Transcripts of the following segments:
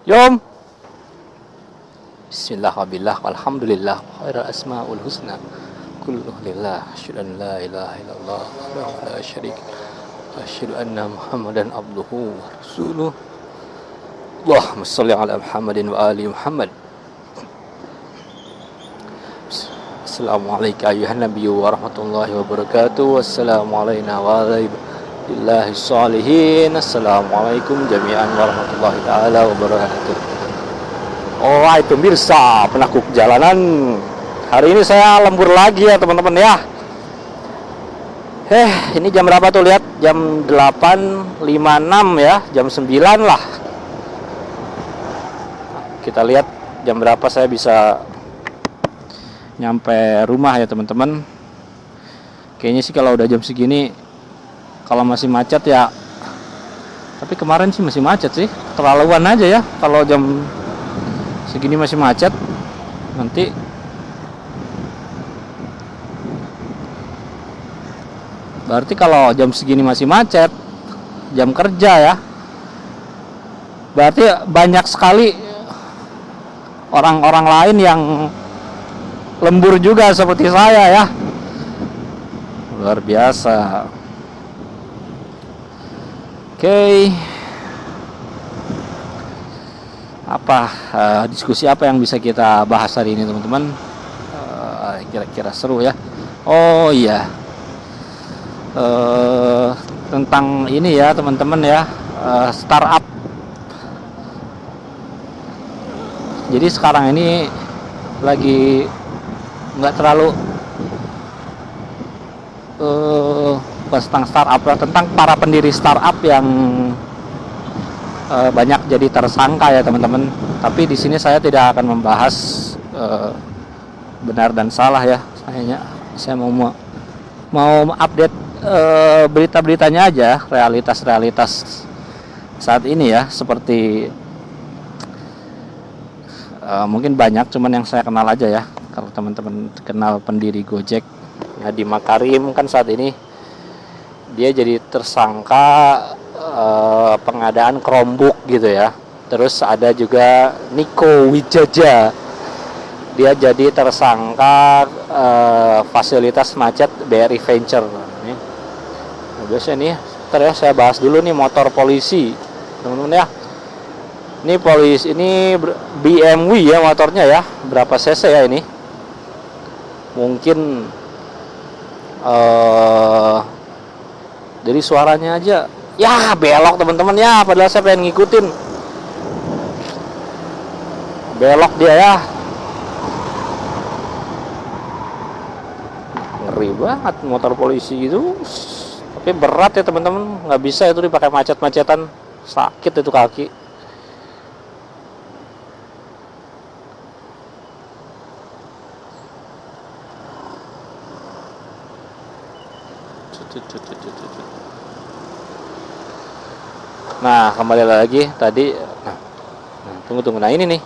Yom. Bismillah wabillah walhamdulillah khairal asmaul husna kulluh lillah asyhadu an la ilaha illallah wa la syarika asyhadu anna muhammadan abduhu wa rasuluh. Allahumma shalli ala Muhammadin wa ali Muhammad. Assalamualaikum ayuhan nabiyyu wa rahmatullahi wabarakatuh. Wassalamualaikum warahmatullahi sholihin. Assalamualaikum jami'an warahmatullahi ta'ala wabarakatuh. Alright pemirsa penakut jalanan, hari ini saya lembur lagi ya teman-teman ya. Ini jam berapa tuh, lihat jam 8.56 ya, jam 9 lah. Kita lihat jam berapa saya bisa nyampe rumah ya teman-teman. Kayaknya sih kalau udah jam segini, kalau masih macet ya, tapi kemarin sih masih macet sih, terlaluan aja ya kalau jam segini masih macet. Nanti berarti kalau jam segini masih macet, jam kerja ya, berarti banyak sekali orang-orang lain yang lembur juga seperti saya ya. Luar biasa. Oke. Diskusi apa yang bisa kita bahas hari ini teman-teman? Kira-kira seru ya. Oh iya. Tentang ini ya teman-teman ya, startup. Jadi sekarang ini lagi nggak terlalu bukan tentang startup ya, tentang para pendiri startup yang banyak jadi tersangka ya teman-teman. Tapi di sini saya tidak akan membahas benar dan salah ya. Saya mau update berita-beritanya aja, realitas saat ini ya. Seperti mungkin banyak, cuman yang saya kenal aja ya. Kalau teman-teman kenal pendiri Gojek Nadiem Makarim, kan saat ini dia jadi tersangka pengadaan Chromebook gitu ya. Terus ada juga Niko Wijaya, dia jadi tersangka fasilitas macet BRI Venture. Nah, biasanya nih, ntar ya saya bahas dulu nih motor polisi teman-teman ya. Ini polisi, ini BMW ya motornya ya. Berapa cc ya ini? Mungkin dari suaranya aja ya belok teman-teman ya, padahal saya pengen ngikutin. Belok dia ya. Ngeri banget motor polisi gitu. Tapi berat ya teman-teman, nggak bisa itu dipakai macet-macetan, sakit itu kaki. Nah kembali lagi tadi. Tunggu. Nah ini nih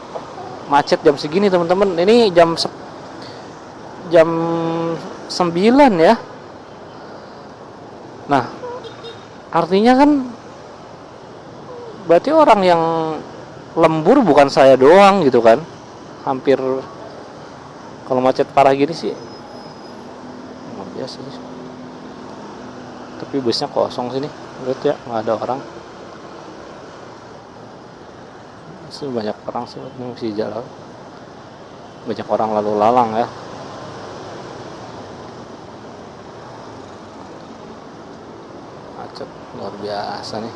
macet jam segini teman-teman. Ini jam 9 ya. Nah artinya kan berarti orang yang lembur bukan saya doang gitu kan. Hampir kalau macet parah gini sih luar biasa sih. Tapi busnya kosong sini, lihat ya, nggak ada orang. Masih banyak orang sih, masih jalan. Banyak orang lalu lalang ya. Macet luar biasa nih.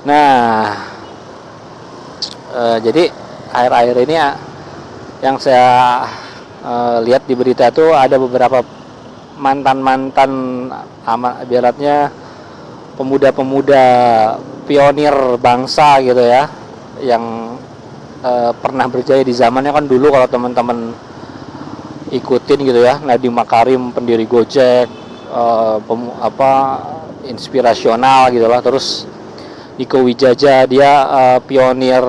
Nah, jadi akhir-akhir ini ya, yang saya lihat di berita itu ada beberapa mantan ibaratnya pemuda-pemuda pionir bangsa gitu ya, yang pernah berjaya di zamannya kan dulu. Kalau teman-teman ikutin gitu ya, Nadiem Makarim pendiri Gojek, inspirasional gitu lah. Terus Niko Wijaya dia pionir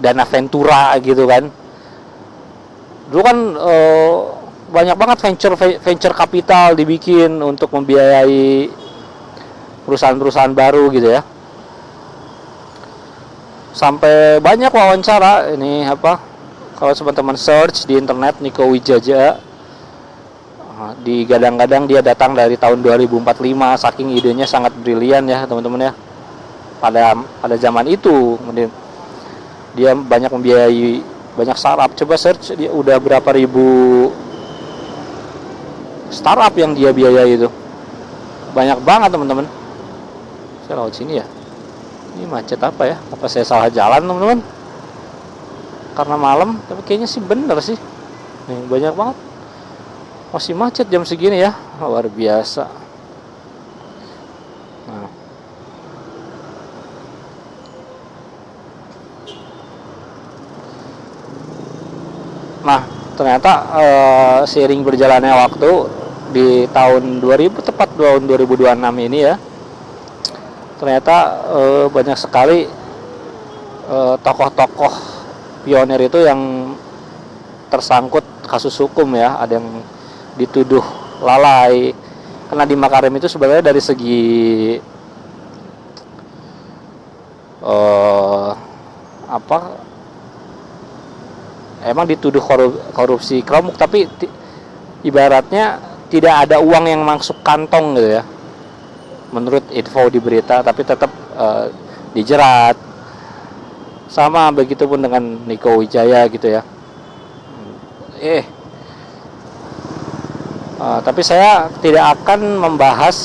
Dana Ventura gitu kan. Dulu kan banyak banget venture capital dibikin untuk membiayai perusahaan-perusahaan baru gitu ya. Sampai banyak wawancara ini apa, kalau teman-teman search di internet Niko Wijaya, digadang-gadang dia datang dari tahun 2045, saking idenya sangat brilian ya teman-teman ya. Pada zaman itu dia banyak membiayai banyak startup. Coba search, dia udah berapa ribu startup yang dia biayai itu. Banyak banget teman-teman. Saya lewat sini ya. Ini macet apa ya? Apa saya salah jalan teman-teman? Karena malam, tapi kayaknya sih bener sih. Nih, banyak banget. Masih macet jam segini ya. Luar biasa. Nah, ternyata seiring berjalannya waktu di tahun 2000, tepat tahun 2026 ini ya, ternyata banyak sekali tokoh-tokoh pionir itu yang tersangkut kasus hukum ya. Ada yang dituduh lalai, karena di Makarim itu sebenarnya dari segi emang dituduh korupsi keramuk, tapi ibaratnya tidak ada uang yang masuk kantong gitu ya, menurut info di berita, tapi tetap dijerat. Sama begitu pun dengan Niko Wijaya gitu ya. Tapi saya tidak akan membahas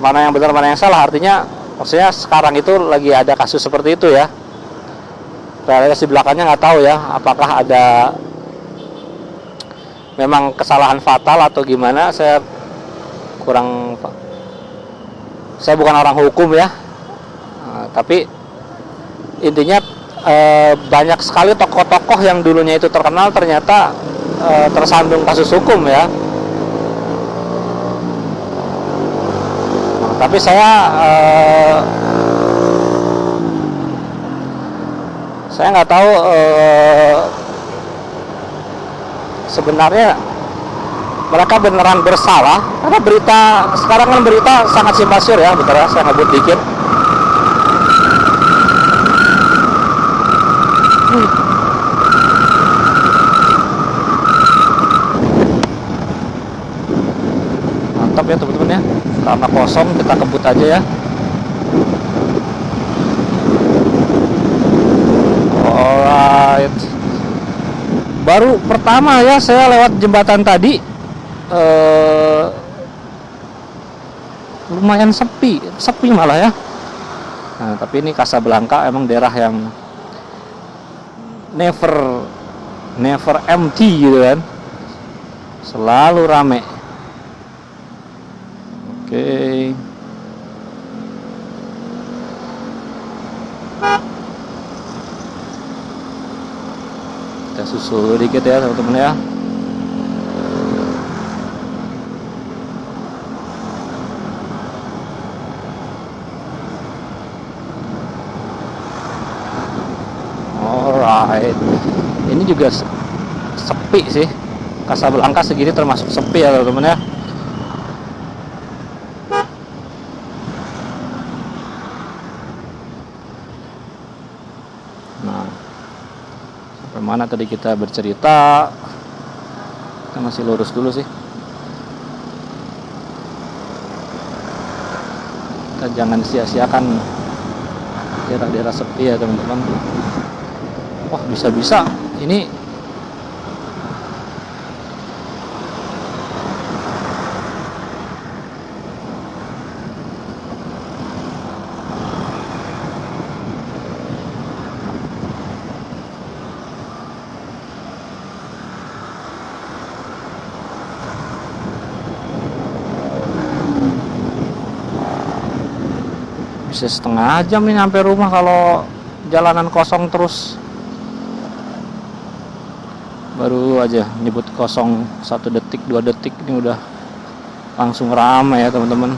mana yang benar mana yang salah. Artinya maksudnya sekarang itu lagi ada kasus seperti itu ya. Realitas di belakangnya nggak tahu ya, apakah ada memang kesalahan fatal atau gimana. Saya bukan orang hukum ya, tapi intinya banyak sekali tokoh-tokoh yang dulunya itu terkenal ternyata tersandung kasus hukum ya. Tapi saya nggak tahu sebenarnya mereka beneran bersalah, karena berita sekarang kan berita sangat simpang siur ya. Bentar ya, saya ngebut dikit. Mantap ya teman-teman ya, karena kosong kita kebut aja ya. Alright, baru pertama ya saya lewat jembatan tadi, lumayan sepi malah ya. Nah, tapi ini Casablanca emang daerah yang never empty gitu kan, selalu rame. Oke. Kita susul dikit ya teman-teman ya. Alright, ini juga sepi sih. Casablanca segini termasuk sepi ya teman-teman ya. Mana tadi kita bercerita, kita masih lurus dulu sih, kita jangan sia-siakan daerah-daerah sepi ya teman-teman. Wah, bisa-bisa ini bisa setengah jam nih sampai rumah kalau jalanan kosong terus. Baru aja nyebut kosong 1 detik 2 detik ini udah langsung ramai ya teman-teman.